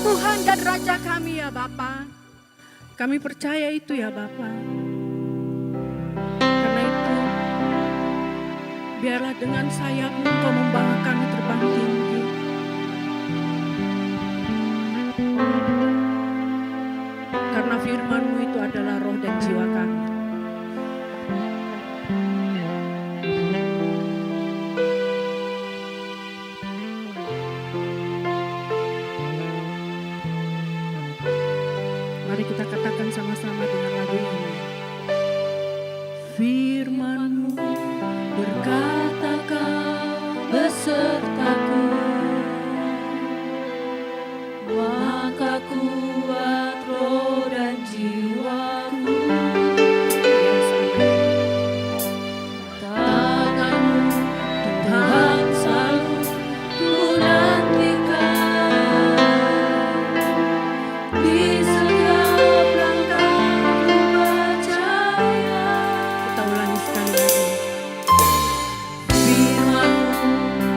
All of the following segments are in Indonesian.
Tuhan dan Raja kami ya Bapa. Kami percaya itu ya Bapa. Karena itu, biarlah dengan sayap-Mu Engkau membawa kami terbang tinggi. Karena firman-Mu itu adalah roh dan jiwa kami. Mari kita katakan sama-sama dengan lagu ini. Firman-Mu berkata Kau besertaku, maka kuat roh dan jiwaku. Tangan-Mu Tuhan selalu ku nantikan, di setiap langkah ku percaya. Kita ulangi sekali lagi. Firman-Mu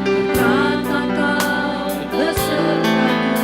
berkata Kau besertaku,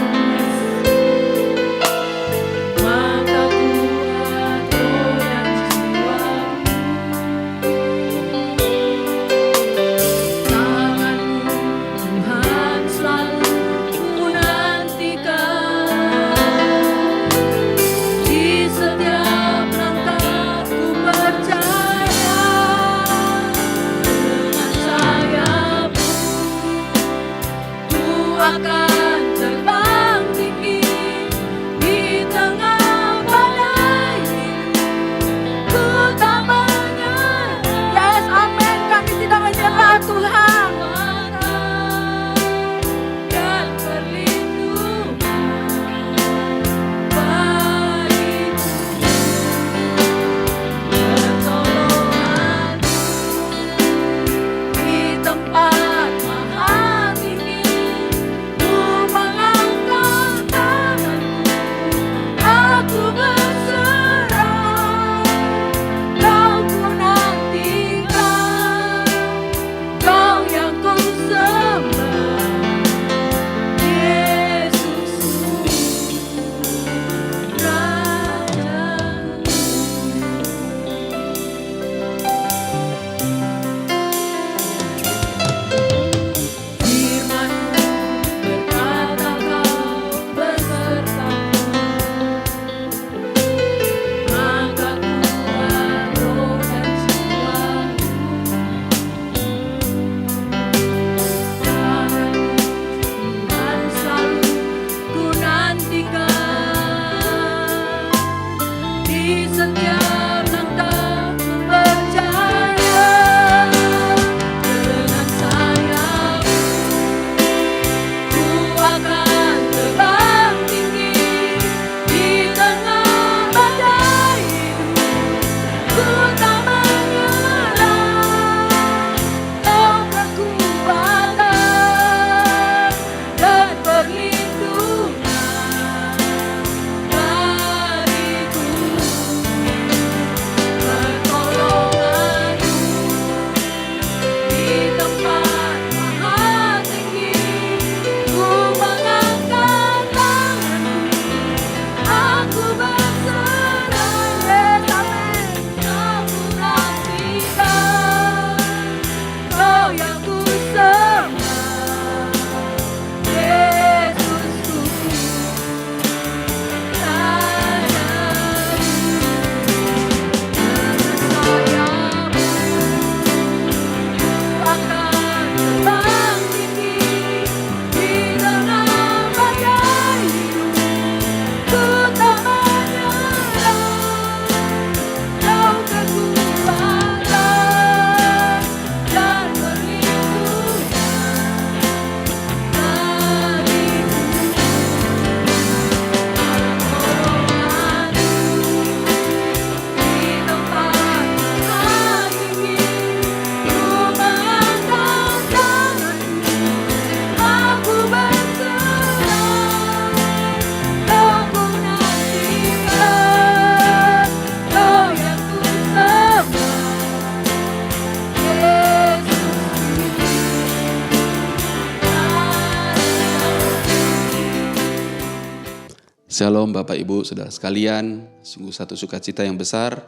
Shalom Bapak Ibu Saudara sekalian, sungguh satu sukacita yang besar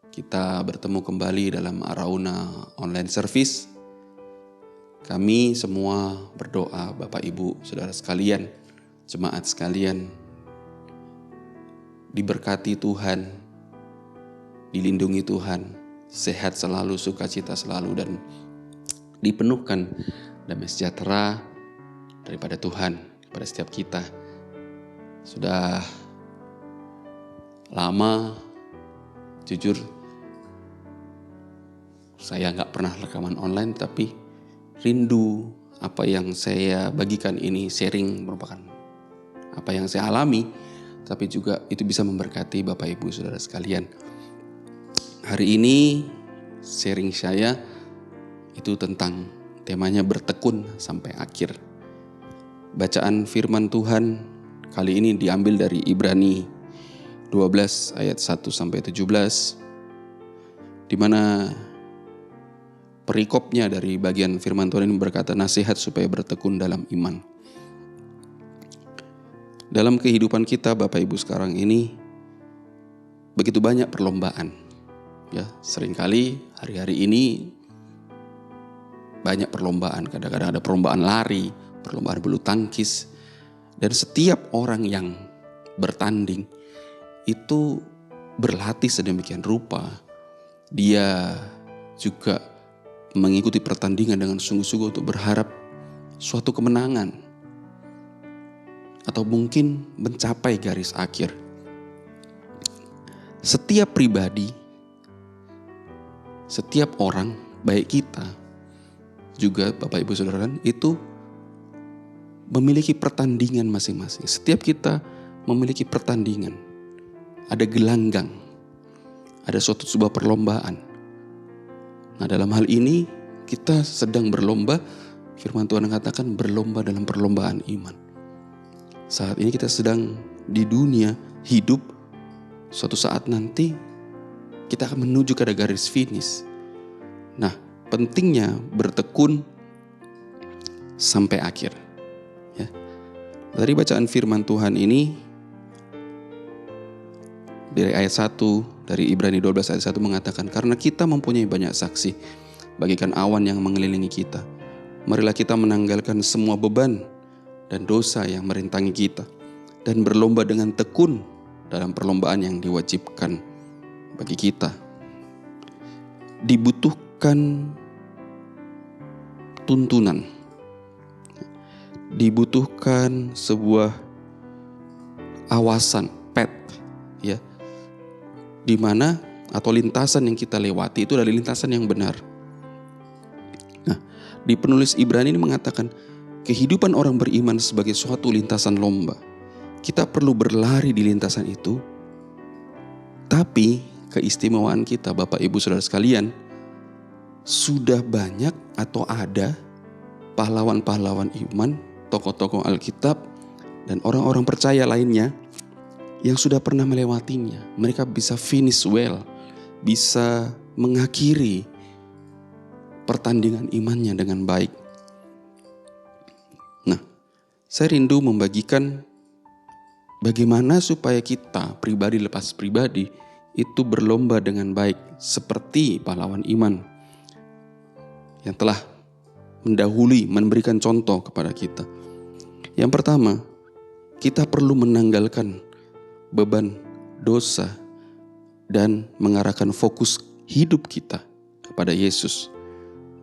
kita bertemu kembali dalam Arauna Online Service. Kami semua berdoa Bapak Ibu Saudara sekalian, jemaat sekalian, diberkati Tuhan, dilindungi Tuhan, sehat selalu, sukacita selalu, dan dipenuhkan damai sejahtera daripada Tuhan kepada setiap kita. Sudah lama, jujur, saya gak pernah rekaman online, tapi rindu apa yang saya bagikan ini, sharing merupakan apa yang saya alami, tapi juga itu bisa memberkati Bapak Ibu Saudara sekalian. Hari ini sharing saya itu tentang temanya bertekun sampai akhir. Bacaan firman Tuhan kali ini diambil dari Ibrani 12 ayat 1-17, di mana perikopnya dari bagian firman Tuhan ini berkata, nasihat supaya bertekun dalam iman. Dalam kehidupan kita Bapak Ibu sekarang ini begitu banyak perlombaan. Ya, seringkali hari-hari ini banyak perlombaan. Kadang-kadang ada perlombaan lari, perlombaan bulu tangkis. Dan setiap orang yang bertanding itu berlatih sedemikian rupa. Dia juga mengikuti pertandingan dengan sungguh-sungguh untuk berharap suatu kemenangan. Atau mungkin mencapai garis akhir. Setiap pribadi, setiap orang, baik kita juga Bapak Ibu Saudara itu memiliki pertandingan masing-masing. Setiap kita memiliki pertandingan. Ada gelanggang. Ada sebuah perlombaan. Nah, dalam hal ini kita sedang berlomba. Firman Tuhan mengatakan berlomba dalam perlombaan iman. Saat ini kita sedang di dunia hidup. Suatu saat nanti kita akan menuju ke garis finish. Nah, pentingnya bertekun sampai akhir. Ya. Dari bacaan firman Tuhan ini dari ayat 1 dari Ibrani 12 ayat 1 mengatakan, karena kita mempunyai banyak saksi bagaikan awan yang mengelilingi kita, marilah kita menanggalkan semua beban dan dosa yang merintangi kita dan berlomba dengan tekun dalam perlombaan yang diwajibkan bagi kita. Dibutuhkan tuntunan, dibutuhkan sebuah awasan, pet, ya, di mana atau lintasan yang kita lewati itu adalah lintasan yang benar. Nah, di penulis Ibrani ini mengatakan kehidupan orang beriman sebagai suatu lintasan lomba. Kita perlu berlari di lintasan itu, tapi keistimewaan kita Bapak Ibu Saudara sekalian, sudah banyak atau ada pahlawan-pahlawan iman, tokoh-tokoh Alkitab, dan orang-orang percaya lainnya yang sudah pernah melewatinya. Mereka bisa finish well, bisa mengakhiri pertandingan imannya dengan baik. Nah, saya rindu membagikan bagaimana supaya kita pribadi lepas pribadi itu berlomba dengan baik seperti pahlawan iman yang telah mendahului, memberikan contoh kepada kita. Yang pertama, kita perlu menanggalkan beban dosa dan mengarahkan fokus hidup kita kepada Yesus.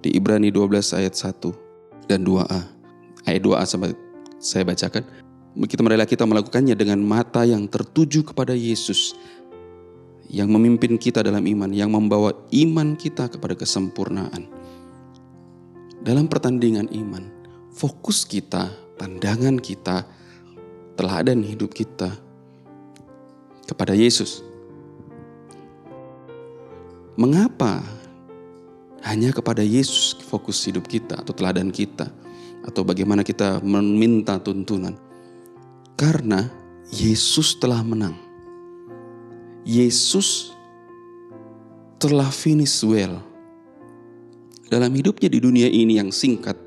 Di Ibrani 12 ayat 1 dan 2a. Ayat 2a saya bacakan. Marilah kita melakukannya dengan mata yang tertuju kepada Yesus, yang memimpin kita dalam iman, yang membawa iman kita kepada kesempurnaan. Dalam pertandingan iman, fokus kita, pandangan kita, teladan hidup kita kepada Yesus. Mengapa hanya kepada Yesus fokus hidup kita atau teladan kita, atau bagaimana kita meminta tuntunan? Karena Yesus telah menang. Yesus telah finish well. Dalam hidupnya di dunia ini yang singkat,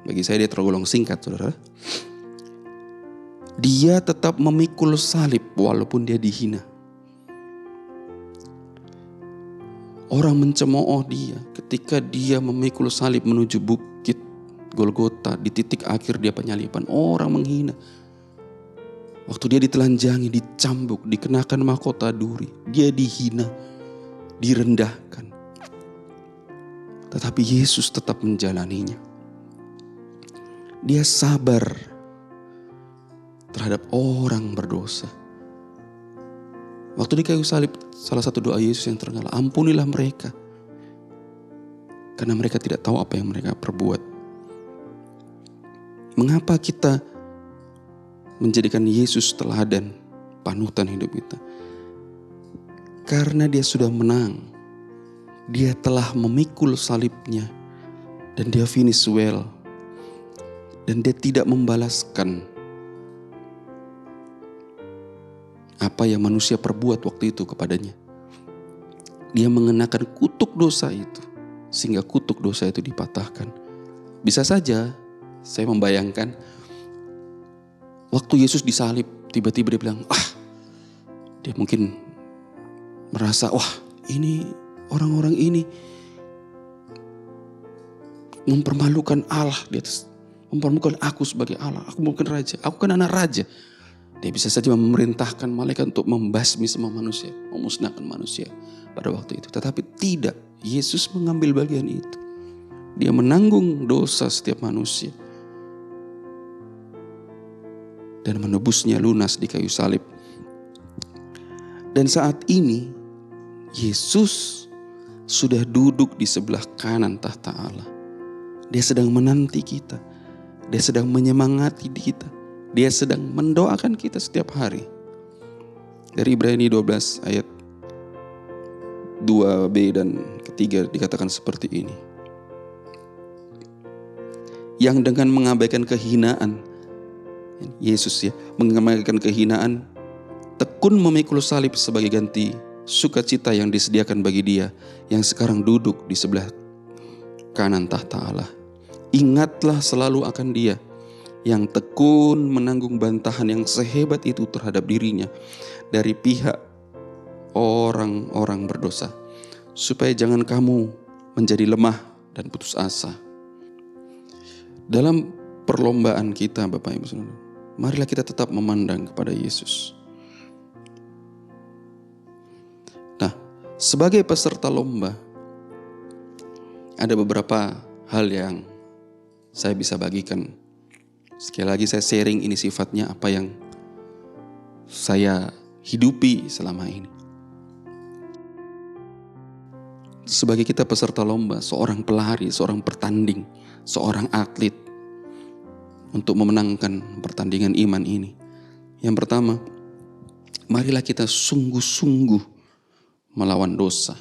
bagi saya dia tergolong singkat, saudara. Dia tetap memikul salib walaupun dia dihina. Orang mencemooh dia ketika dia memikul salib menuju bukit Golgota. Di titik akhir dia penyaliban, orang menghina. Waktu dia ditelanjangi, dicambuk, dikenakan mahkota duri, dia dihina, direndahkan. Tetapi Yesus tetap menjalaninya. Dia sabar terhadap orang berdosa. Waktu di kayu salib, salah satu doa Yesus yang terkenal, ampunilah mereka, karena mereka tidak tahu apa yang mereka perbuat. Mengapa kita menjadikan Yesus teladan, panutan hidup kita? Karena dia sudah menang. Dia telah memikul salibnya dan dia finish well. Dan dia tidak membalaskan apa yang manusia perbuat waktu itu kepadanya. Dia mengenakan kutuk dosa itu, sehingga kutuk dosa itu dipatahkan. Bisa saja saya membayangkan waktu Yesus disalib, tiba-tiba dia bilang, dia mungkin merasa, ini orang-orang ini mempermalukan Allah di atas, mempermalukan aku sebagai Allah. Aku bukan raja, aku kan anak raja. Dia bisa saja memerintahkan malaikat untuk membasmi semua manusia, memusnahkan manusia pada waktu itu. Tetapi tidak, Yesus mengambil bagian itu. Dia menanggung dosa setiap manusia dan menebusnya lunas di kayu salib. Dan saat ini Yesus sudah duduk di sebelah kanan tahta Allah. Dia sedang menanti kita. Dia sedang menyemangati kita. Dia sedang mendoakan kita setiap hari. Dari Ibrani 12 ayat 2b dan ketiga dikatakan seperti ini. Yang dengan mengabaikan kehinaan, Yesus mengabaikan kehinaan, tekun memikul salib sebagai ganti sukacita yang disediakan bagi dia yang sekarang duduk di sebelah kanan tahta Allah. Ingatlah selalu akan dia yang tekun menanggung bantahan yang sehebat itu terhadap dirinya dari pihak orang-orang berdosa, supaya jangan kamu menjadi lemah dan putus asa. Dalam perlombaan kita, Bapak Ibu Saudara, marilah kita tetap memandang kepada Yesus. Nah, sebagai peserta lomba, ada beberapa hal yang saya bisa bagikan. Sekali lagi saya sharing, ini sifatnya apa yang saya hidupi selama ini. Sebagai kita peserta lomba, seorang pelari, seorang pertanding, seorang atlet untuk memenangkan pertandingan iman ini. Yang pertama, marilah kita sungguh-sungguh melawan dosa.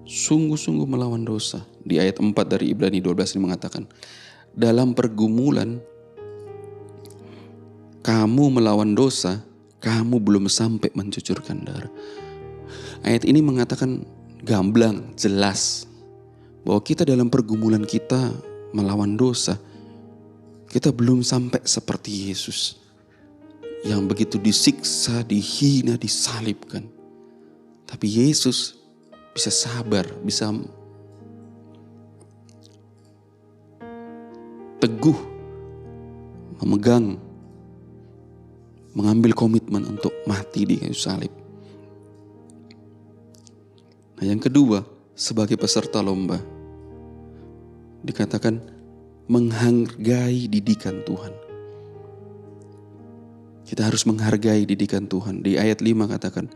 Sungguh-sungguh melawan dosa. Di ayat 4 dari Ibrani 12 ini mengatakan, dalam pergumulan kamu melawan dosa, kamu belum sampai mencucurkan darah. Ayat ini mengatakan gamblang, jelas, bahwa kita dalam pergumulan kita melawan dosa, kita belum sampai seperti Yesus yang begitu disiksa, dihina, disalibkan. Tapi Yesus bisa sabar, bisa teguh memegang, mengambil komitmen untuk mati di kayu salib. Nah, yang kedua, sebagai peserta lomba, dikatakan menghargai didikan Tuhan. Kita harus menghargai didikan Tuhan. Di ayat 5 katakan,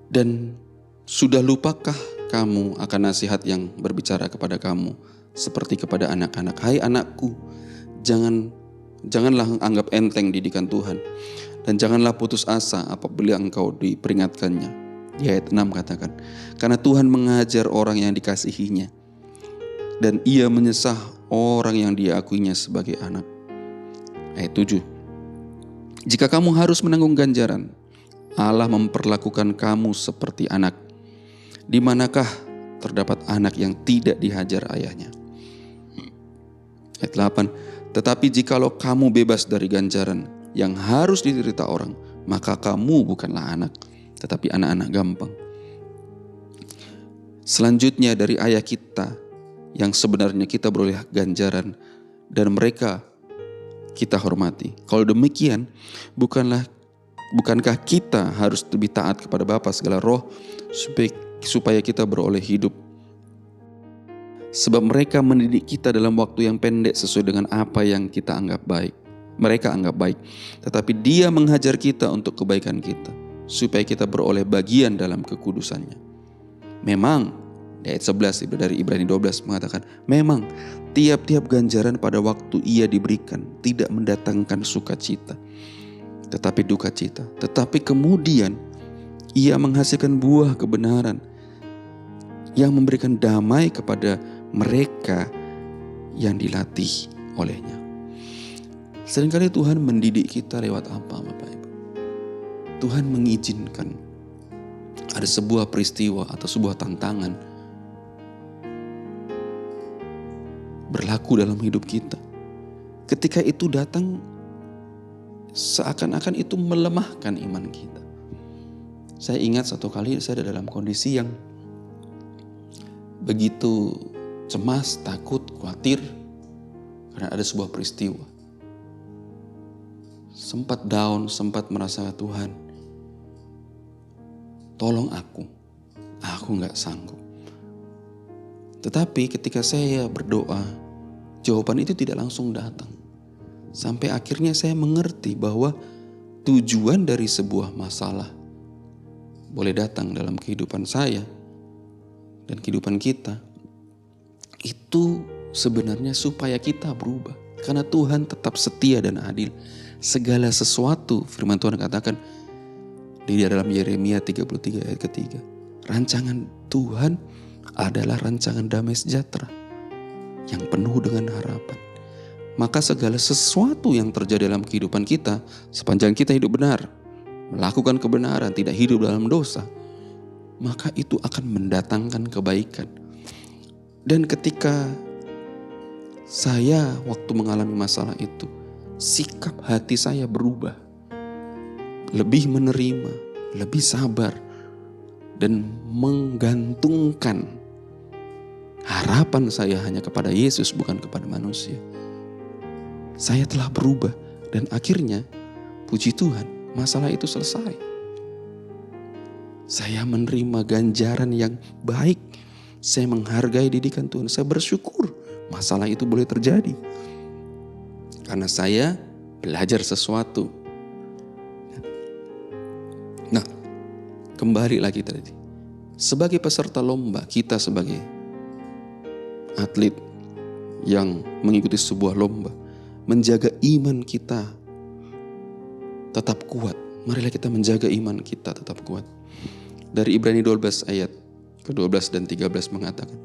dan sudah lupakah kamu akan nasihat yang berbicara kepada kamu seperti kepada anak-anak? Hai anakku, janganlah anggap enteng didikan Tuhan, dan janganlah putus asa apabila engkau diperingatkannya. Di ayat 6 katakan, karena Tuhan mengajar orang yang dikasihinya, dan ia menyesah orang yang diakuinya sebagai anak. Ayat 7, jika kamu harus menanggung ganjaran, Allah memperlakukan kamu seperti anak. Di manakah terdapat anak yang tidak dihajar ayahnya? Ayat 8, tetapi jikalau kamu bebas dari ganjaran yang harus diderita orang, maka kamu bukanlah anak, tetapi anak-anak gampang. Selanjutnya dari ayah kita yang sebenarnya kita beroleh ganjaran dan mereka kita hormati. Kalau demikian, bukankah kita harus lebih taat kepada Bapa segala roh supaya kita beroleh hidup? Sebab mereka mendidik kita dalam waktu yang pendek sesuai dengan apa yang kita anggap baik. Mereka anggap baik, tetapi Dia menghajar kita untuk kebaikan kita, supaya kita beroleh bagian dalam kekudusannya. Memang, ayat 11 dari Ibrani 12 mengatakan, memang tiap-tiap ganjaran pada waktu ia diberikan tidak mendatangkan sukacita, tetapi duka cita. Tetapi kemudian ia menghasilkan buah kebenaran yang memberikan damai kepada mereka yang dilatih olehnya. Seringkali Tuhan mendidik kita lewat apa, Bapak Ibu? Tuhan mengizinkan ada sebuah peristiwa atau sebuah tantangan berlaku dalam hidup kita. Ketika itu datang, seakan-akan itu melemahkan iman kita. Saya ingat satu kali saya ada dalam kondisi yang begitu cemas, takut, khawatir karena ada sebuah peristiwa. Sempat down, sempat merasa, Tuhan, tolong aku gak sanggup. Tetapi ketika saya berdoa, jawaban itu tidak langsung datang. Sampai akhirnya saya mengerti bahwa tujuan dari sebuah masalah boleh datang dalam kehidupan saya dan kehidupan kita, itu sebenarnya supaya kita berubah. Karena Tuhan tetap setia dan adil. Segala sesuatu, firman Tuhan katakan di dalam Yeremia 33 ayat ketiga, rancangan Tuhan adalah rancangan damai sejahtera yang penuh dengan harapan. Maka segala sesuatu yang terjadi dalam kehidupan kita, sepanjang kita hidup benar, melakukan kebenaran, tidak hidup dalam dosa, maka itu akan mendatangkan kebaikan. Dan ketika saya waktu mengalami masalah itu, sikap hati saya berubah, lebih menerima, lebih sabar, dan menggantungkan harapan saya hanya kepada Yesus, bukan kepada manusia. Saya telah berubah dan akhirnya, puji Tuhan, masalah itu selesai. Saya menerima ganjaran yang baik. Saya menghargai didikan Tuhan. Saya bersyukur masalah itu boleh terjadi. Karena saya belajar sesuatu. Nah, kembali lagi tadi. Sebagai peserta lomba, kita sebagai atlet yang mengikuti sebuah lomba, menjaga iman kita tetap kuat. Marilah kita menjaga iman kita tetap kuat. Dari Ibrani 12 ayat ke-12 dan 13 mengatakan,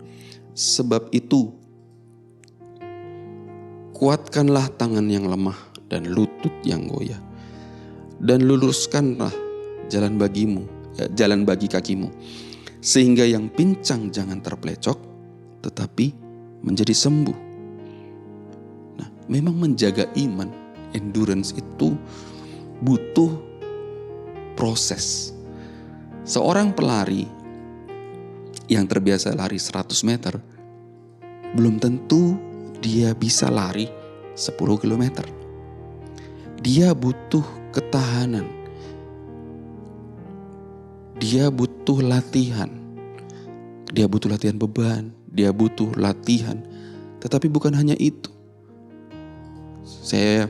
sebab itu kuatkanlah tangan yang lemah dan lutut yang goyah, dan luruskanlah jalan bagi kakimu, sehingga yang pincang jangan terpelecok, tetapi menjadi sembuh. Nah, memang menjaga iman, endurance itu butuh proses. Seorang pelari yang terbiasa lari 100 meter, belum tentu dia bisa lari 10 kilometer. Dia butuh ketahanan. Dia butuh latihan. Dia butuh latihan beban. Dia butuh latihan. Tetapi bukan hanya itu. Saya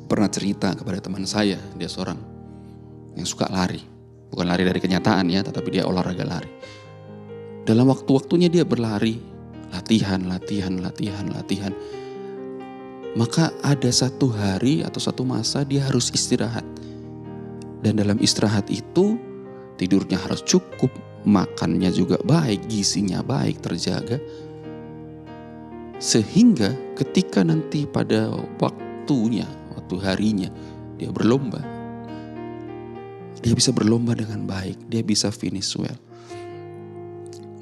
pernah cerita kepada teman saya, dia seorang yang suka lari. Bukan lari dari kenyataan ya, tetapi dia olahraga lari. Dalam waktu-waktunya dia berlari, latihan. Maka ada satu hari atau satu masa dia harus istirahat. Dan dalam istirahat itu tidurnya harus cukup, makannya juga baik, gizinya baik, terjaga. Sehingga ketika nanti pada waktu harinya dia berlomba, dia bisa berlomba dengan baik, dia bisa finish well.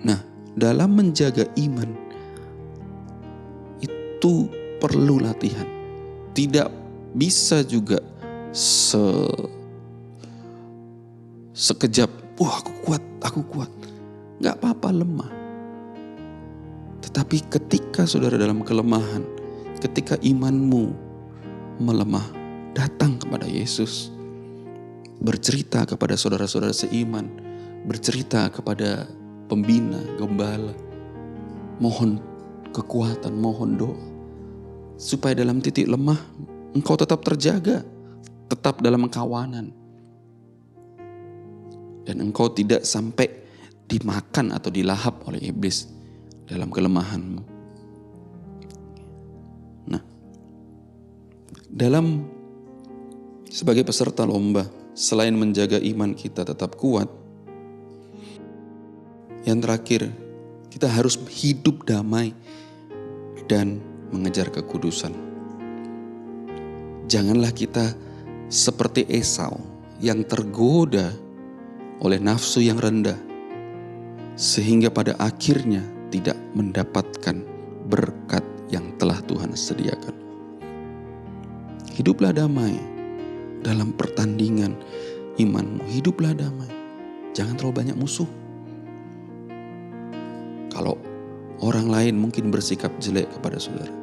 Nah, dalam menjaga iman itu perlu latihan. Tidak bisa juga sekejap, aku kuat. Gak apa-apa lemah. Tetapi ketika saudara dalam kelemahan, ketika imanmu melemah, datang kepada Yesus. Bercerita kepada saudara-saudara seiman, bercerita kepada pembina, gembala. Mohon kekuatan, mohon doa. Supaya dalam titik lemah, engkau tetap terjaga, tetap dalam kawanan. Dan engkau tidak sampai dimakan atau dilahap oleh iblis dalam kelemahanmu. Nah, sebagai peserta lomba, selain menjaga iman kita tetap kuat, yang terakhir, kita harus hidup damai dan mengejar kekudusan. Janganlah kita seperti Esau yang tergoda oleh nafsu yang rendah, sehingga pada akhirnya tidak mendapatkan berkat yang telah Tuhan sediakan. Hiduplah damai dalam pertandingan imanmu. Hiduplah damai. Jangan terlalu banyak musuh. Kalau orang lain mungkin bersikap jelek kepada saudara,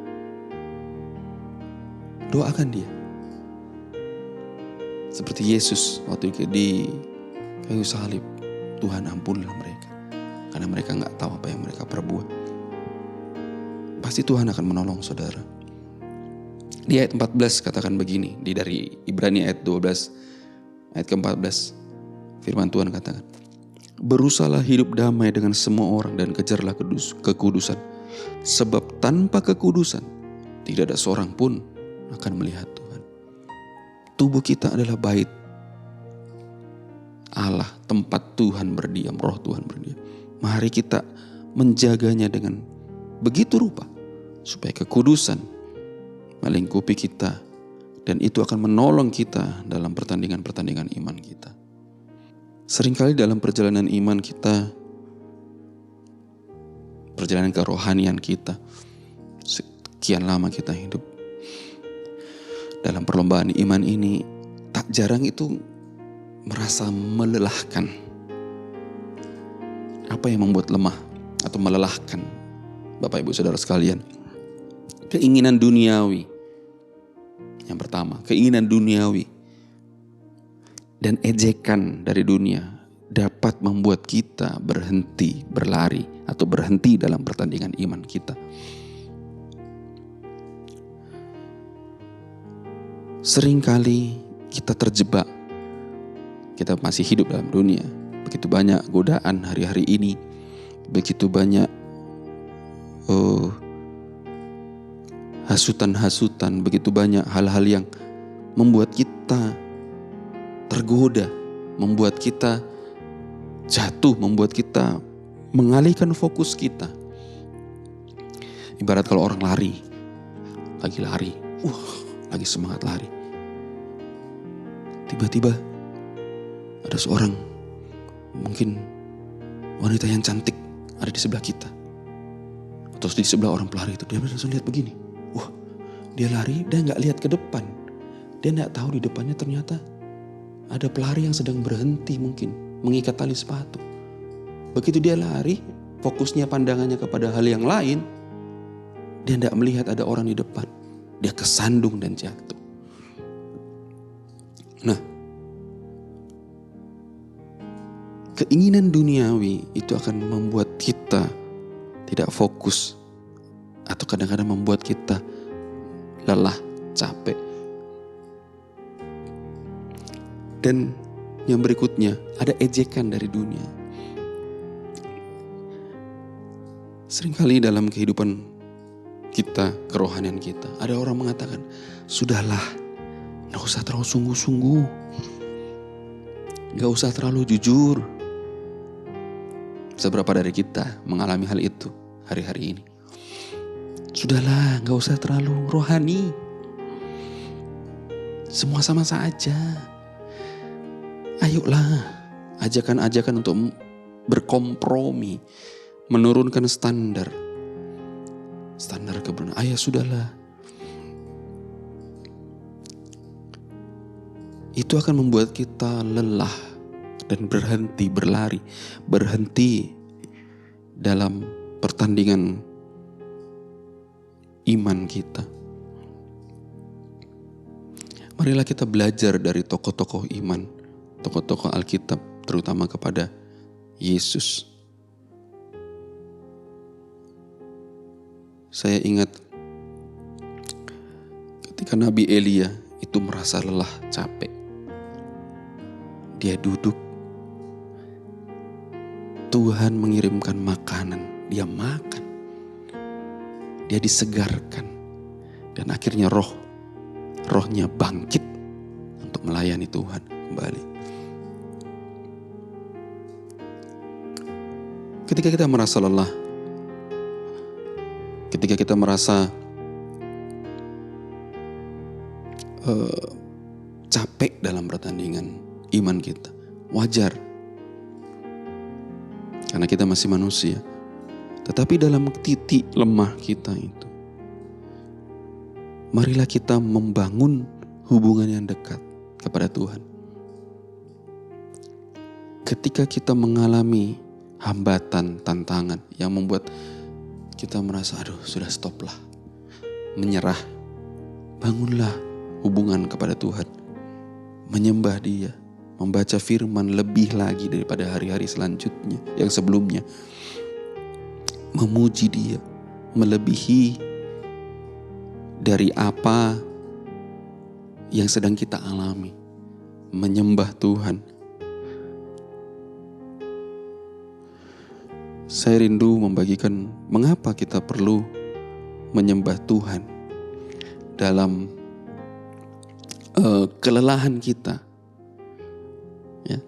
doakan dia. Seperti Yesus waktu di kayu salib, Tuhan ampunilah mereka, karena mereka gak tahu apa yang mereka perbuat. Pasti Tuhan akan menolong saudara. Di ayat 14 katakan begini, dari Ibrani ayat 12, ayat ke-14, firman Tuhan katakan, berusahalah hidup damai dengan semua orang dan kejarlah kekudusan, sebab tanpa kekudusan tidak ada seorang pun akan melihat Tuhan. Tubuh kita adalah bait Allah, tempat Tuhan berdiam, roh Tuhan berdiam. Mari kita menjaganya dengan begitu rupa, supaya kekudusan melingkupi kita, dan itu akan menolong kita dalam pertandingan-pertandingan iman kita. Seringkali dalam perjalanan iman kita, perjalanan kerohanian kita, sekian lama kita hidup dalam perlombaan iman ini, tak jarang itu merasa melelahkan. Apa yang membuat lemah atau melelahkan, Bapak Ibu Saudara sekalian? Keinginan duniawi. Yang pertama, keinginan duniawi dan ejekan dari dunia dapat membuat kita berhenti berlari atau berhenti dalam pertandingan iman kita. Seringkali kita terjebak. Kita masih hidup dalam dunia. Begitu banyak godaan hari-hari ini. Begitu banyak hasutan-hasutan, begitu banyak hal-hal yang membuat kita tergoda, membuat kita jatuh, membuat kita mengalihkan fokus kita. Ibarat kalau orang lagi lari, lagi semangat lari. Tiba-tiba ada seorang, mungkin wanita yang cantik ada di sebelah kita, atau di sebelah orang pelari itu. Dia langsung lihat begini. Dia lari, dia gak lihat ke depan. Dia gak tahu di depannya ternyata ada pelari yang sedang berhenti, mungkin mengikat tali sepatu. Begitu dia lari, fokusnya pandangannya kepada hal yang lain, dia gak melihat ada orang di depan. Dia kesandung dan jatuh. Nah, keinginan duniawi itu akan membuat kita tidak fokus, atau kadang-kadang membuat kita lelah, capek. Dan yang berikutnya, ada ejekan dari dunia. Seringkali dalam kehidupan kita, kerohanian kita, ada orang mengatakan, sudahlah, gak usah terlalu sungguh-sungguh, gak usah terlalu jujur. Seberapa dari kita mengalami hal itu hari-hari ini? Sudahlah, gak usah terlalu rohani. Semua sama saja. Ayolah, ajakan-ajakan untuk berkompromi, menurunkan standar kebenaran. Sudahlah, itu akan membuat kita lelah dan berhenti berlari, berhenti dalam pertandingan iman kita. Marilah kita belajar dari tokoh-tokoh iman, tokoh-tokoh Alkitab, terutama kepada Yesus. Saya ingat ketika Nabi Elia itu merasa lelah, capek. Dia duduk. Tuhan mengirimkan makanan, dia makan. Dia disegarkan. Dan akhirnya rohnya bangkit untuk melayani Tuhan kembali. Ketika kita merasa lelah, ketika kita merasa capek dalam pertandingan iman kita, wajar. Karena kita masih manusia. Tetapi dalam titik lemah kita itu, marilah kita membangun hubungan yang dekat kepada Tuhan. Ketika kita mengalami hambatan, tantangan yang membuat kita merasa, aduh sudah stop lah, menyerah, bangunlah hubungan kepada Tuhan. Menyembah Dia, membaca firman lebih lagi daripada hari-hari selanjutnya, yang sebelumnya. Memuji Dia, melebihi dari apa yang sedang kita alami. Menyembah Tuhan. Saya rindu membagikan mengapa kita perlu menyembah Tuhan dalam kelelahan kita. Ya.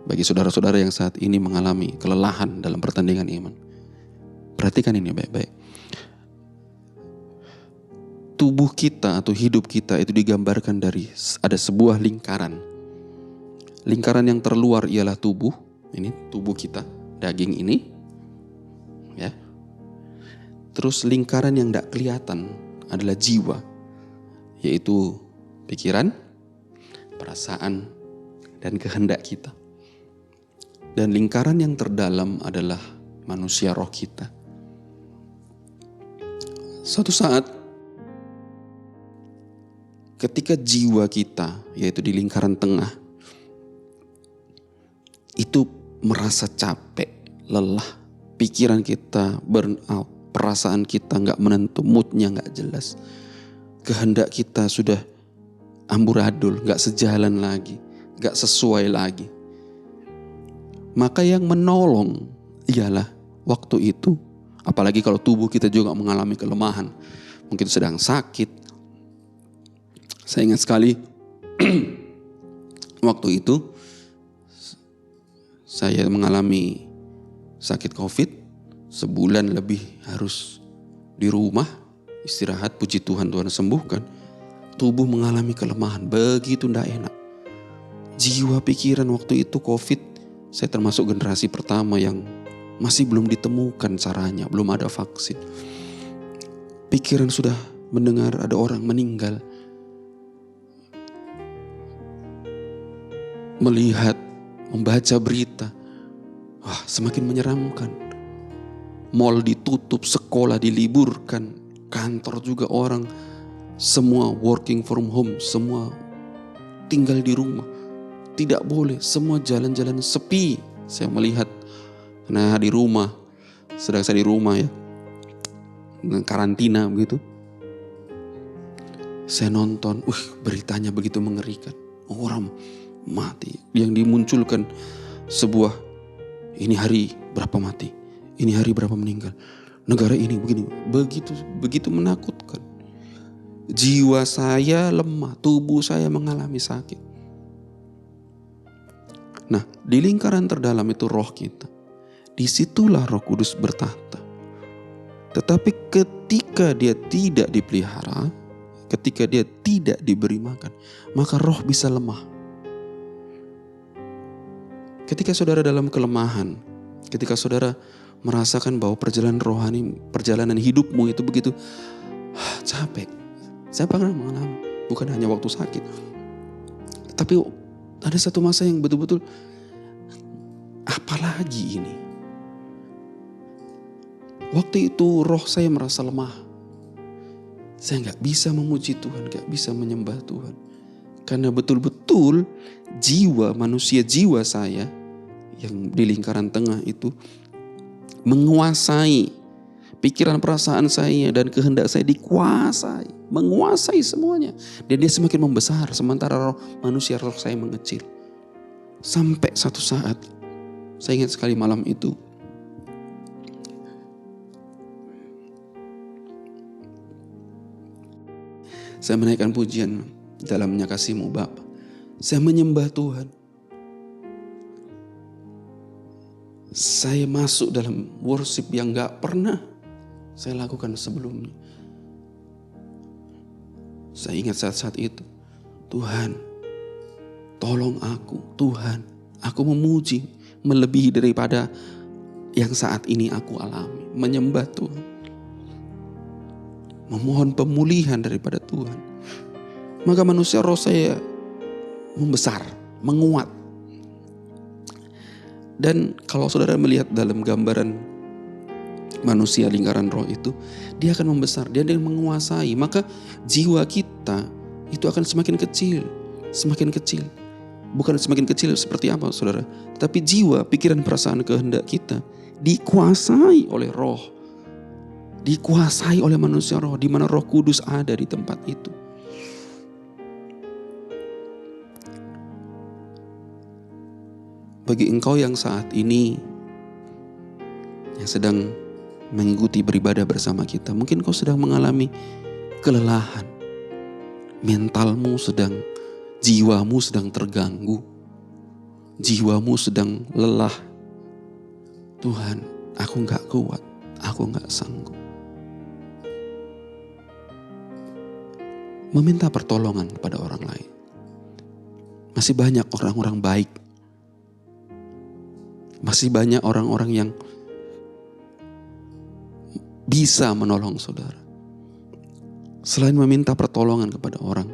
Bagi saudara-saudara yang saat ini mengalami kelelahan dalam pertandingan iman, perhatikan ini baik-baik. Tubuh kita atau hidup kita itu digambarkan dari ada sebuah lingkaran. Lingkaran yang terluar ialah tubuh. Ini tubuh kita, daging ini. Ya. Terus lingkaran yang tidak kelihatan adalah jiwa. Yaitu pikiran, perasaan, dan kehendak kita. Dan lingkaran yang terdalam adalah manusia roh kita. Suatu saat ketika jiwa kita, yaitu di lingkaran tengah, itu merasa capek, lelah, pikiran kita burn out, perasaan kita gak menentu, moodnya gak jelas, kehendak kita sudah amburadul, gak sejalan lagi, gak sesuai lagi. Maka yang menolong ialah waktu itu, apalagi kalau tubuh kita juga mengalami kelemahan, mungkin sedang sakit. Saya ingat sekali waktu itu saya mengalami sakit COVID, sebulan lebih harus di rumah istirahat. Puji Tuhan, Tuhan sembuhkan. Tubuh mengalami kelemahan, begitu tidak enak. Jiwa pikiran waktu itu COVID, saya termasuk generasi pertama yang masih belum ditemukan caranya, belum ada vaksin. Pikiran sudah mendengar ada orang meninggal, melihat, membaca berita, wah semakin menyeramkan. Mall ditutup, sekolah diliburkan, kantor juga orang, semua working from home, semua tinggal di rumah. Tidak boleh, semua jalan-jalan sepi. Saya melihat, nah di rumah, sedang saya di rumah ya, karantina begitu. Saya nonton, beritanya begitu mengerikan. Orang mati, yang dimunculkan sebuah, ini hari berapa mati, ini hari berapa meninggal, negara ini begini, begitu menakutkan. Jiwa saya lemah, tubuh saya mengalami sakit. Nah, di lingkaran terdalam itu roh kita. Disitulah Roh Kudus bertahta. Tetapi ketika dia tidak dipelihara, ketika dia tidak diberi makan, maka roh bisa lemah. Ketika saudara dalam kelemahan, ketika saudara merasakan bahwa perjalanan rohani, perjalanan hidupmu itu begitu capek. Saya pernah mengalami, bukan hanya waktu sakit, Tapi ada satu masa yang betul-betul, apalagi ini? Waktu itu roh saya merasa lemah. Saya gak bisa memuji Tuhan, gak bisa menyembah Tuhan. Karena betul-betul jiwa manusia, jiwa saya yang di lingkaran tengah itu menguasai pikiran, perasaan saya dan kehendak saya, dikuasai, menguasai semuanya. Dan dia semakin membesar, sementara roh manusia, roh saya mengecil. Sampai satu saat, saya ingat sekali malam itu, saya menaikkan pujian dalamnya kasih-Mu Bapa. Saya menyembah Tuhan. Saya masuk dalam worship yang gak pernah saya lakukan sebelumnya. Saya ingat saat-saat itu, Tuhan, tolong aku. Tuhan, aku memuji melebihi daripada yang saat ini aku alami. Menyembah Tuhan. Memohon pemulihan daripada Tuhan. Maka manusia, roh saya membesar, menguat. Dan kalau saudara melihat dalam gambaran manusia lingkaran roh itu, dia akan membesar, dia akan menguasai. Maka jiwa kita itu akan semakin kecil, semakin kecil. Bukan semakin kecil seperti apa saudara, tapi jiwa, pikiran, perasaan, kehendak kita dikuasai oleh roh. Dikuasai oleh manusia roh, di mana Roh Kudus ada di tempat itu. Bagi engkau yang saat ini yang sedang mengikuti beribadah bersama kita, mungkin kau sedang mengalami kelelahan. Mentalmu sedang, jiwamu sedang terganggu. Jiwamu sedang lelah. Tuhan, aku gak kuat, aku gak sanggup. Meminta pertolongan kepada orang lain. Masih banyak orang-orang baik. Masih banyak orang-orang yang bisa menolong saudara. Selain meminta pertolongan kepada orang,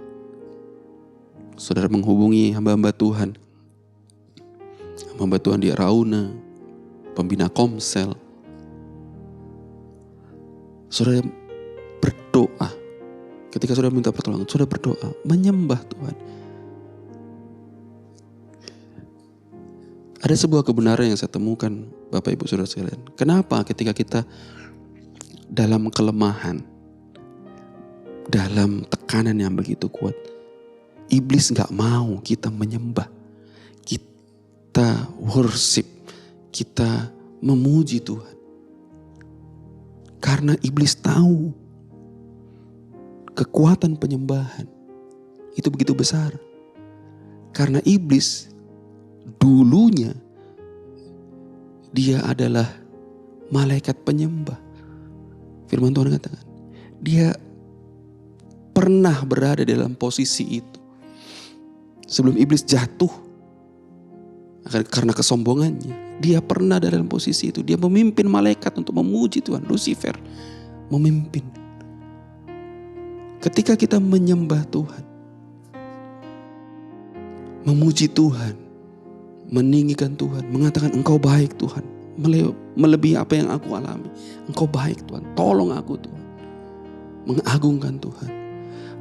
saudara menghubungi hamba-hamba Tuhan. Hamba Tuhan di Rauna, pembina Komsel. Saudara berdoa. Ketika saudara minta pertolongan, saudara berdoa, menyembah Tuhan. Ada sebuah kebenaran yang saya temukan, Bapak Ibu Saudara sekalian. Kenapa ketika kita dalam kelemahan, dalam tekanan yang begitu kuat, iblis gak mau kita menyembah, kita worship, kita memuji Tuhan. Karena iblis tahu kekuatan penyembahan itu begitu besar. Karena iblis dulunya dia adalah malaikat penyembah. Firman Tuhan katakan, dia pernah berada dalam posisi itu. Sebelum iblis jatuh karena kesombongannya, dia pernah dalam posisi itu. Dia memimpin malaikat untuk memuji Tuhan. Lucifer memimpin. Ketika kita menyembah Tuhan, memuji Tuhan, meninggikan Tuhan, mengatakan Engkau baik Tuhan, melebihi apa yang aku alami. Engkau baik Tuhan, tolong aku Tuhan. Mengagungkan Tuhan.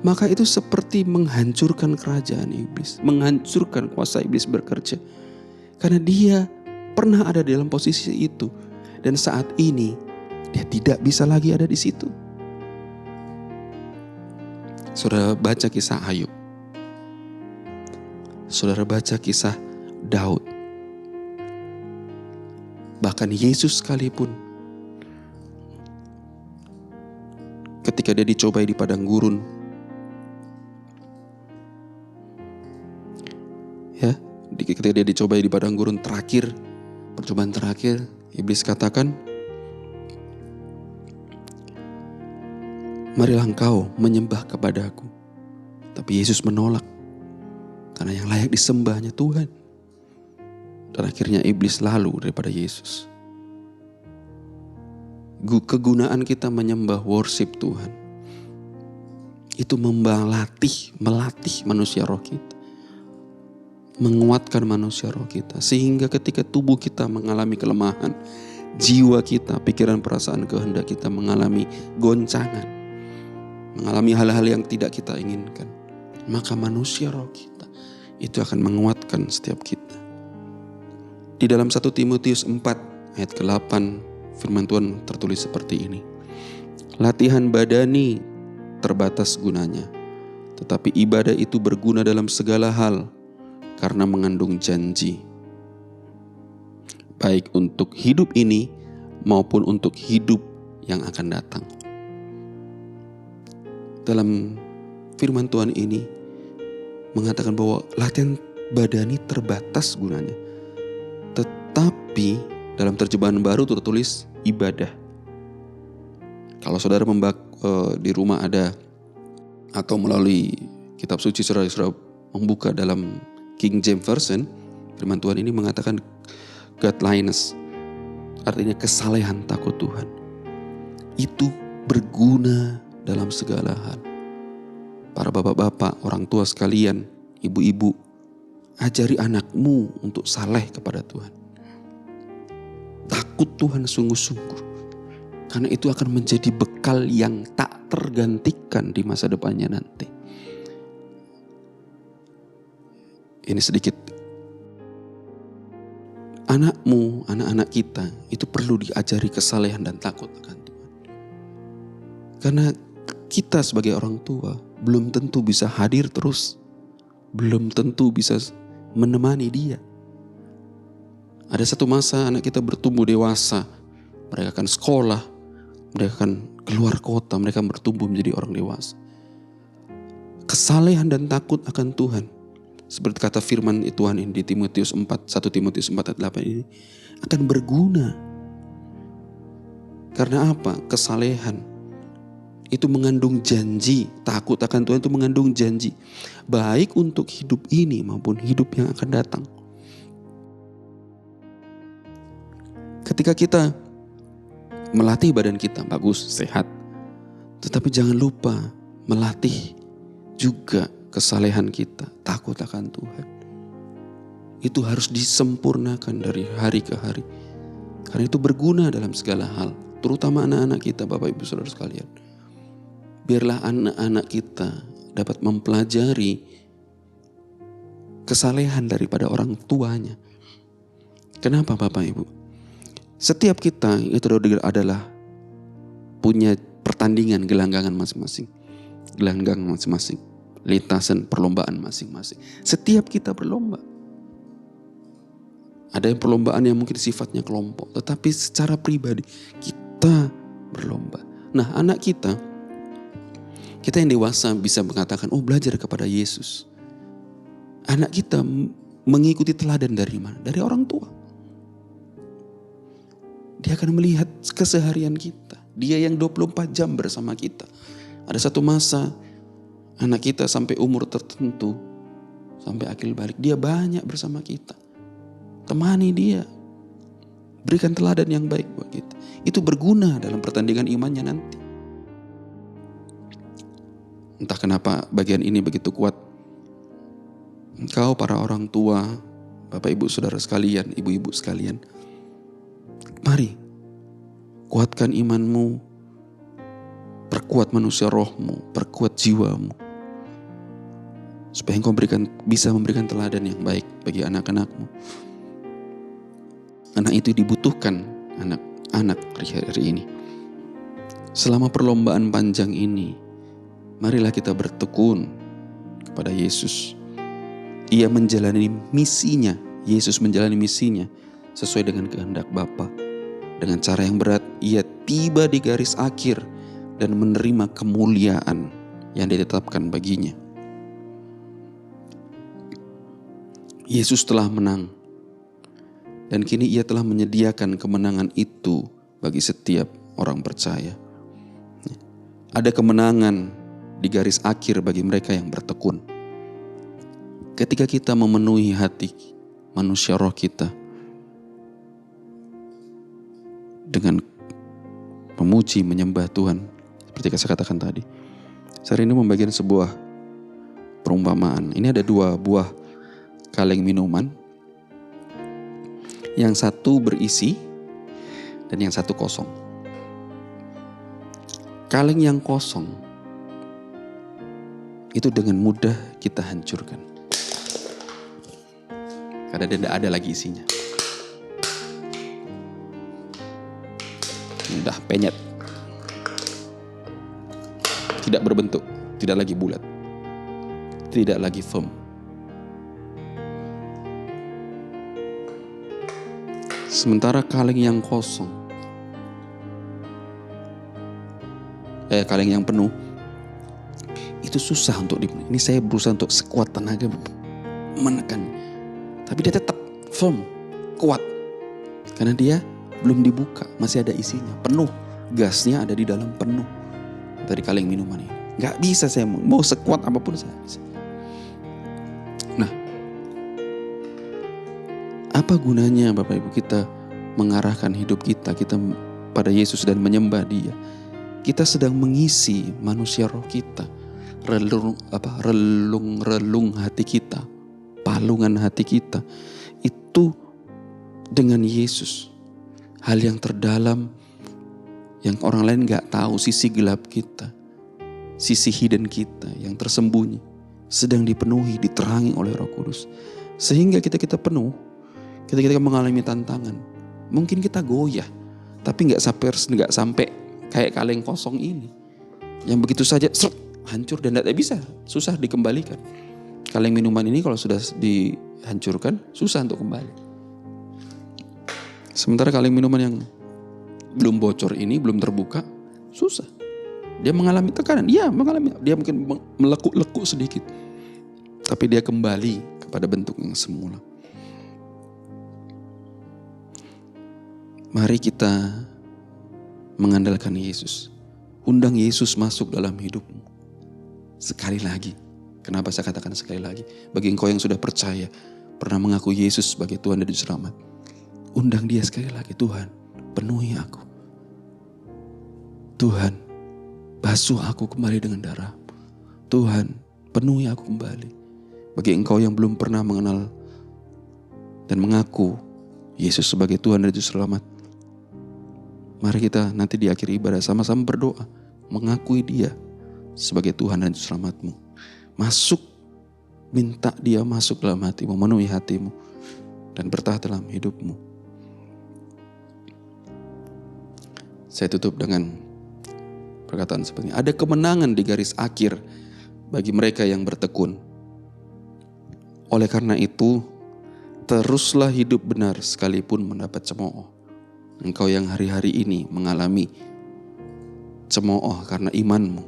Maka itu seperti menghancurkan kerajaan iblis, menghancurkan kuasa iblis bekerja. Karena dia pernah ada dalam posisi itu, dan saat ini dia tidak bisa lagi ada di situ. Saudara baca kisah Ayub. Saudara baca kisah Daud. Bahkan Yesus sekalipun, ketika dia dicobai di padang gurun, ya, ketika dia dicobai di padang gurun terakhir, percobaan terakhir, iblis katakan, marilah engkau menyembah kepadaku. Tapi Yesus menolak. Karena yang layak disembahnya Tuhan. Dan akhirnya iblis lalu daripada Yesus. Kegunaan kita menyembah worship Tuhan, itu melatih manusia roh kita. menguatkan manusia roh kita. Sehingga ketika tubuh kita mengalami kelemahan, jiwa kita, pikiran, perasaan, kehendak kita mengalami goncangan, mengalami hal-hal yang tidak kita inginkan, maka manusia roh kita itu akan menguatkan setiap kita. Di dalam 1 Timotius 4 ayat ke-8 firman Tuhan tertulis seperti ini. Latihan badani terbatas gunanya, tetapi ibadah itu berguna dalam segala hal karena mengandung janji, baik untuk hidup ini maupun untuk hidup yang akan datang. Dalam firman Tuhan ini mengatakan bahwa latihan badani terbatas gunanya, tetapi dalam terjemahan baru tertulis ibadah. Kalau saudara di rumah ada atau melalui kitab suci saudara membuka dalam King James Version, firman Tuhan ini mengatakan godliness, artinya kesalehan takut Tuhan. Itu berguna dalam segala hal. Para bapak-bapak, orang tua sekalian, ibu-ibu, ajari anakmu untuk saleh kepada Tuhan. Takut Tuhan sungguh-sungguh. Karena itu akan menjadi bekal yang tak tergantikan di masa depannya nanti. Ini sedikit. Anakmu, anak-anak kita itu perlu diajari kesalehan dan takut akan Tuhan. Karena kita sebagai orang tua belum tentu bisa hadir terus. Belum tentu bisa menemani dia. Ada satu masa anak kita bertumbuh dewasa. Mereka akan sekolah, mereka akan keluar kota, mereka bertumbuh menjadi orang dewasa. Kesalehan dan takut akan Tuhan, seperti kata firman Tuhan ini di Timotius 4, 1 Timotius 4 ayat 8 ini, akan berguna. Karena apa? Kesalehan itu mengandung janji. Takut akan Tuhan itu mengandung janji, baik untuk hidup ini maupun hidup yang akan datang. Ketika kita melatih badan kita, bagus, sehat. Tetapi jangan lupa melatih juga kesalehan kita, takut akan Tuhan. Itu harus disempurnakan dari hari ke hari. Karena itu berguna dalam segala hal, terutama anak-anak kita, Bapak Ibu Saudara sekalian. Biarlah anak-anak kita dapat mempelajari kesalehan daripada orang tuanya. Kenapa Bapak Ibu? Setiap kita itu adalah punya pertandingan gelanggangan masing-masing. Gelanggang masing-masing. Lintasan perlombaan masing-masing. Setiap kita berlomba. Ada yang perlombaan yang mungkin sifatnya kelompok. Tetapi secara pribadi kita berlomba. Nah, anak kita yang dewasa bisa mengatakan, oh belajar kepada Yesus. Anak kita mengikuti teladan dari mana? Dari orang tua. Dia akan melihat keseharian kita. Dia yang 24 jam bersama kita. Ada satu masa anak kita sampai umur tertentu, sampai akil balik, dia banyak bersama kita. Temani dia. Berikan teladan yang baik buat kita. Itu berguna dalam pertandingan imannya nanti. Entah kenapa bagian ini begitu kuat. Engkau para orang tua, Bapak Ibu Saudara sekalian, ibu-ibu sekalian, mari kuatkan imanmu, perkuat manusia rohmu, perkuat jiwamu, supaya engkau bisa memberikan teladan yang baik bagi anak-anakmu. Karena itu dibutuhkan anak-anak hari ini. Selama perlombaan panjang ini, marilah kita bertekun kepada Yesus. Ia menjalani misinya, Yesus menjalani misinya sesuai dengan kehendak Bapa. Dengan cara yang berat, ia tiba di garis akhir dan menerima kemuliaan yang ditetapkan baginya. Yesus telah menang, dan kini ia telah menyediakan kemenangan itu bagi setiap orang percaya. Ada kemenangan di garis akhir bagi mereka yang bertekun. Ketika kita memenuhi hati manusia roh kita dengan memuji, menyembah Tuhan, seperti yang saya katakan tadi. Saya ini membagikan sebuah perumpamaan. Ini ada 2 buah kaleng minuman. Yang satu berisi dan yang satu kosong. Kaleng yang kosong itu dengan mudah kita hancurkan. Karena tidak ada lagi isinya. Mudah penyet. Tidak berbentuk, tidak lagi bulat. Tidak lagi firm. Sementara kaleng yang kosong, kaleng yang penuh, itu susah untuk dipenuhi. Ini saya berusaha untuk sekuat tenaga menekan. Tapi dia tetap firm, kuat. Karena dia belum dibuka, masih ada isinya, penuh. Gasnya ada di dalam penuh dari kaleng minuman ini. Gak bisa saya mau sekuat apapun saya bisa. Nah, apa gunanya Bapak Ibu kita mengarahkan hidup kita pada Yesus dan menyembah Dia? Kita sedang mengisi manusia roh kita, relung hati kita, palungan hati kita itu dengan Yesus. Hal yang terdalam yang orang lain gak tahu, sisi gelap kita, sisi hidden kita yang tersembunyi sedang dipenuhi, diterangi oleh Roh Kudus. Sehingga kita penuh, kita mengalami tantangan. Mungkin kita goyah, tapi gak sampai kayak kaleng kosong ini yang begitu saja hancur dan tidak bisa, susah dikembalikan. Kaleng minuman ini kalau sudah dihancurkan susah untuk kembali. Sementara kaleng minuman yang belum bocor ini, belum terbuka, susah. Dia mengalami tekanan, dia mungkin melekuk-lekuk sedikit, tapi dia kembali kepada bentuk yang semula. Mari kita mengandalkan Yesus. Undang Yesus masuk dalam hidupmu. Sekali lagi. Kenapa saya katakan sekali lagi? Bagi engkau yang sudah percaya, pernah mengaku Yesus sebagai Tuhan dan Juru Selamat, undang Dia sekali lagi. Tuhan, penuhi aku. Tuhan, basuh aku kembali dengan darah. Tuhan, penuhi aku kembali. Bagi engkau yang belum pernah mengenal dan mengaku Yesus sebagai Tuhan dan Juru Selamat, mari kita nanti di akhir ibadah sama-sama berdoa, mengakui Dia sebagai Tuhan dan Juru Selamatmu. Masuk, minta Dia masuk dalam hatimu, memenuhi hatimu, dan bertahan dalam hidupmu. Saya tutup dengan perkataan seperti ini. Ada kemenangan di garis akhir bagi mereka yang bertekun. Oleh karena itu, teruslah hidup benar sekalipun mendapat cemooh. Engkau yang hari-hari ini mengalami cemooh karena imanmu,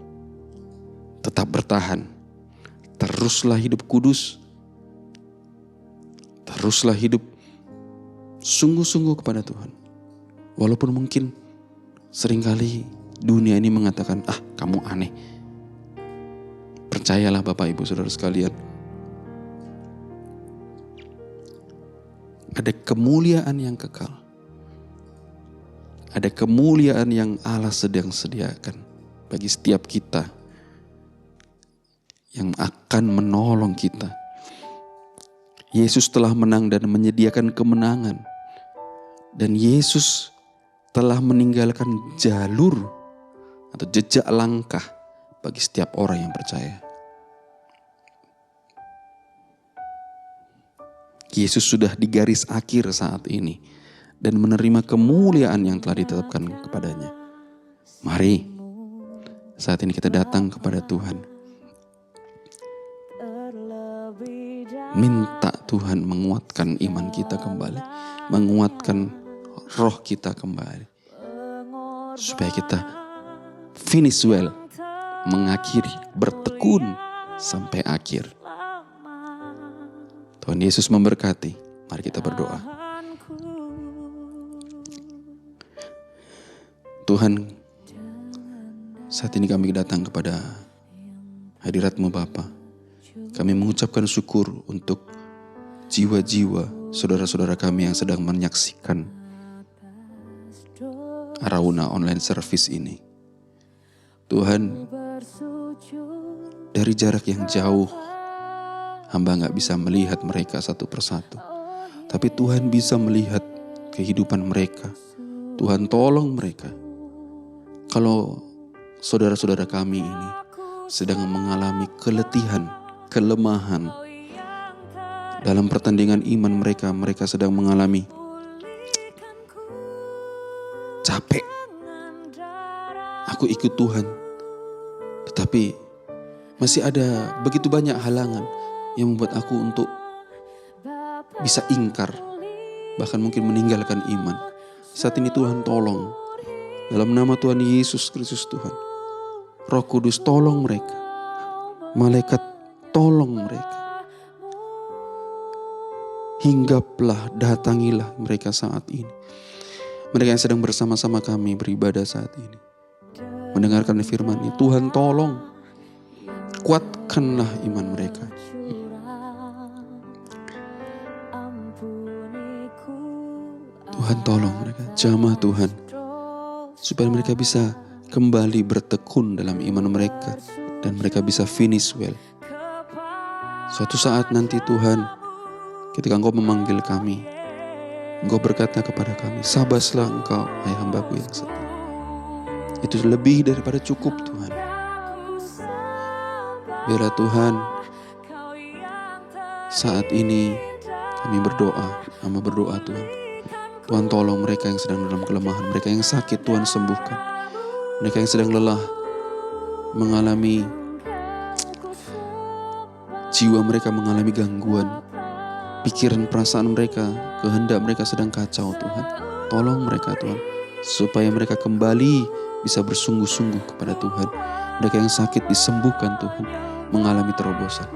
tetap bertahan. Teruslah hidup kudus. Teruslah hidup sungguh-sungguh kepada Tuhan. Walaupun mungkin seringkali dunia ini mengatakan, kamu aneh. Percayalah Bapak Ibu Saudara sekalian, ada kemuliaan yang kekal. Ada kemuliaan yang Allah sedang sediakan bagi setiap kita yang akan menolong kita. Yesus telah menang dan menyediakan kemenangan. Dan Yesus telah meninggalkan jalur atau jejak langkah bagi setiap orang yang percaya. Yesus sudah di garis akhir saat ini dan menerima kemuliaan yang telah ditetapkan kepadanya. Mari saat ini kita datang kepada Tuhan. Minta Tuhan menguatkan iman kita kembali, menguatkan roh kita kembali, supaya kita finish well, mengakhiri, bertekun sampai akhir. Tuhan Yesus memberkati. Mari kita berdoa. Tuhan, saat ini kami datang kepada hadirat-Mu Bapa. Kami mengucapkan syukur untuk jiwa-jiwa saudara-saudara kami yang sedang menyaksikan Arauna online service ini. Tuhan, dari jarak yang jauh, Hamba gak bisa melihat mereka satu persatu. Tapi Tuhan bisa melihat kehidupan mereka. Tuhan tolong mereka. Kalau saudara-saudara kami ini sedang mengalami keletihan, kelemahan dalam pertandingan iman mereka, mereka sedang mengalami capek. Aku ikut Tuhan, tetapi masih ada begitu banyak halangan yang membuat aku untuk bisa ingkar, bahkan mungkin meninggalkan iman. Saat ini Tuhan tolong, dalam nama Tuhan Yesus Kristus Tuhan. Roh Kudus tolong mereka, malaikat tolong mereka. Hinggaplah, datangilah mereka saat ini. Mereka yang sedang bersama-sama kami beribadah saat ini, mendengarkan firman-Nya. Tuhan tolong, kuatkanlah iman mereka. Tuhan tolong mereka, jamah Tuhan, supaya mereka bisa kembali bertekun dalam iman mereka dan mereka bisa finish well. Suatu saat nanti Tuhan, ketika Engkau memanggil kami, Engkau berkata kepada kami, sabaslah engkau, hai hambaku yang setia. Itu lebih daripada cukup Tuhan. Biarlah Tuhan, saat ini kami berdoa Tuhan. Tuhan tolong mereka yang sedang dalam kelemahan, mereka yang sakit Tuhan sembuhkan. Mereka yang sedang lelah, mengalami jiwa mereka mengalami gangguan, pikiran perasaan mereka, kehendak mereka sedang kacau Tuhan. Tolong mereka Tuhan, supaya mereka kembali bisa bersungguh-sungguh kepada Tuhan. Mereka yang sakit disembuhkan Tuhan, mengalami terobosan.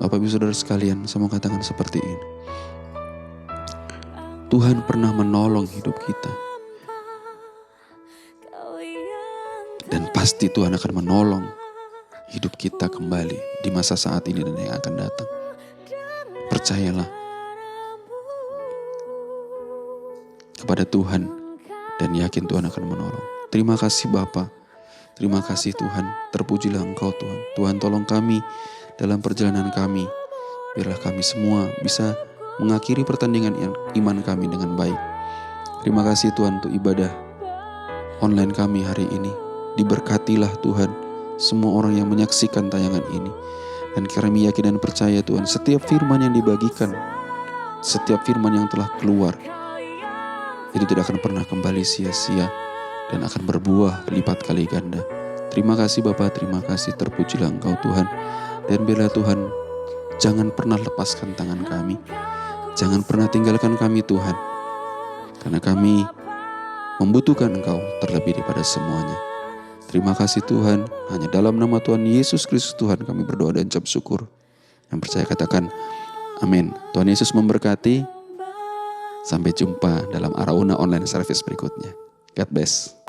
Bapak Ibu Saudara sekalian, saya mau katakan seperti ini. Tuhan pernah menolong hidup kita. Dan pasti Tuhan akan menolong hidup kita kembali di masa saat ini dan yang akan datang. Percayalah kepada Tuhan dan yakin Tuhan akan menolong. Terima kasih Bapa, terima kasih Tuhan, terpujilah Engkau Tuhan. Tuhan tolong kami dalam perjalanan kami, biarlah kami semua bisa mengakhiri pertandingan iman kami dengan baik. Terima kasih Tuhan untuk ibadah online kami hari ini. Diberkatilah Tuhan semua orang yang menyaksikan tayangan ini. Dan kami yakin dan percaya Tuhan, setiap firman yang dibagikan, setiap firman yang telah keluar, itu tidak akan pernah kembali sia-sia dan akan berbuah lipat kali ganda. Terima kasih Bapa, terima kasih, terpujilah Engkau Tuhan. Dan biarlah Tuhan, jangan pernah lepaskan tangan kami. Jangan pernah tinggalkan kami Tuhan. Karena kami membutuhkan Engkau terlebih daripada semuanya. Terima kasih Tuhan, hanya dalam nama Tuhan Yesus Kristus Tuhan kami berdoa dan ucap syukur. Yang percaya katakan amin. Tuhan Yesus memberkati. Sampai jumpa dalam Arauna Online Service berikutnya. God bless.